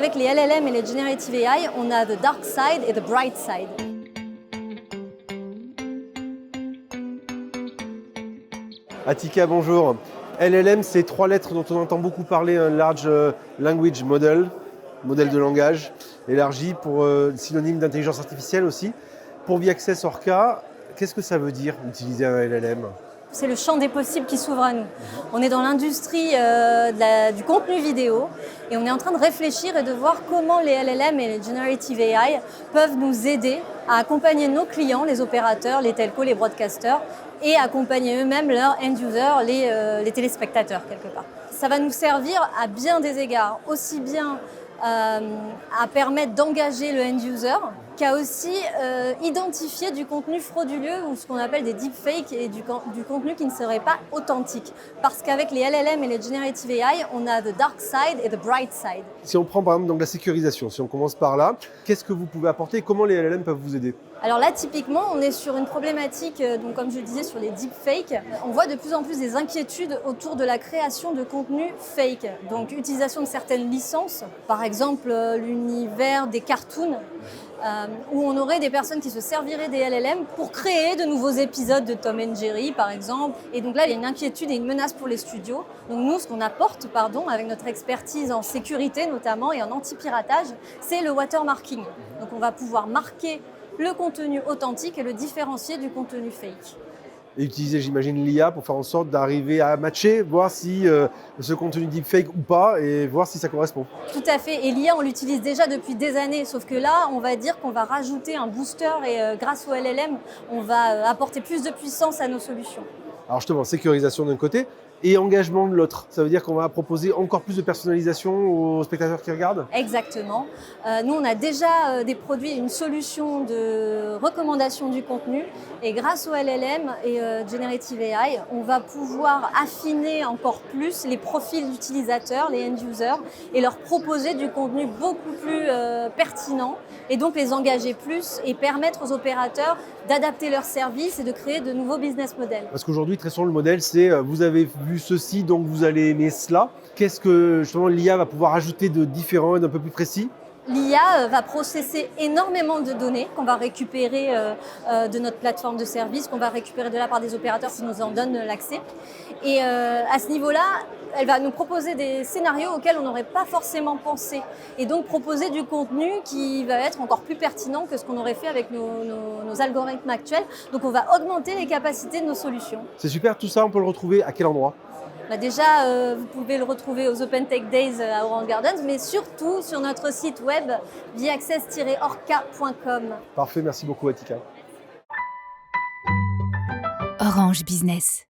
qu'avec les LLM et les Generative AI, on a the dark side et the bright side. Atika, bonjour. LLM, c'est 3 lettres dont on entend beaucoup parler, un Large Language Model, modèle de langage, élargi pour synonyme d'intelligence artificielle aussi. Pour VAccess Orca, qu'est-ce que ça veut dire utiliser un LLM ? C'est le champ des possibles qui s'ouvre à nous. On est dans l'industrie du contenu vidéo et on est en train de réfléchir et de voir comment les LLM et les Generative AI peuvent nous aider à accompagner nos clients, les opérateurs, les telcos, les broadcasters et accompagner eux-mêmes leurs end-users, les téléspectateurs quelque part. Ça va nous servir à bien des égards, aussi bien à permettre d'engager le end-user, qu'à aussi identifier du contenu frauduleux ou ce qu'on appelle des deepfakes et du contenu qui ne serait pas authentique. Parce qu'avec les LLM et les Generative AI, on a the dark side et the bright side. Si on prend par exemple donc, la sécurisation, si on commence par là, qu'est-ce que vous pouvez apporter et comment les LLM peuvent vous aider ? Alors là, typiquement, on est sur une problématique, donc comme je le disais, sur les deepfakes. On voit de plus en plus des inquiétudes autour de la création de contenu fake. Donc, utilisation de certaines licences, par exemple l'univers des cartoons, où on aurait des personnes qui se serviraient des LLM pour créer de nouveaux épisodes de Tom and Jerry, par exemple. Et donc là, il y a une inquiétude et une menace pour les studios. Donc nous, ce qu'on apporte, avec notre expertise en sécurité notamment et en anti-piratage, c'est le watermarking. Donc on va pouvoir marquer le contenu authentique et le différencier du contenu fake. Et utiliser, j'imagine, l'IA pour faire en sorte d'arriver à matcher, voir si ce contenu deepfake ou pas, et voir si ça correspond. Tout à fait. Et l'IA, on l'utilise déjà depuis des années, sauf que là, on va dire qu'on va rajouter un booster et grâce au LLM, on va apporter plus de puissance à nos solutions. Alors justement, sécurisation d'un côté et engagement de l'autre. Ça veut dire qu'on va proposer encore plus de personnalisation aux spectateurs qui regardent ? Exactement. Nous, on a déjà des produits, une solution de recommandation du contenu. Et grâce au LLM et Generative AI, on va pouvoir affiner encore plus les profils d'utilisateurs, les end-users, et leur proposer du contenu beaucoup plus pertinent, et donc les engager plus et permettre aux opérateurs d'adapter leurs services et de créer de nouveaux business models. Parce qu'aujourd'hui, très souvent, le modèle, c'est vous avez vu ceci, donc vous allez aimer cela. Qu'est-ce que justement l'IA va pouvoir ajouter de différent et d'un peu plus précis ? L'IA va processer énormément de données qu'on va récupérer de notre plateforme de service, qu'on va récupérer de la part des opérateurs s'ils nous en donnent l'accès. Et à ce niveau-là, elle va nous proposer des scénarios auxquels on n'aurait pas forcément pensé. Et donc proposer du contenu qui va être encore plus pertinent que ce qu'on aurait fait avec nos algorithmes actuels. Donc on va augmenter les capacités de nos solutions. C'est super, tout ça, on peut le retrouver à quel endroit ? Déjà, vous pouvez le retrouver aux Open Tech Days à Orange Gardens, mais surtout sur notre site web vaccess-orca.com. Parfait, merci beaucoup Atika. Orange Business.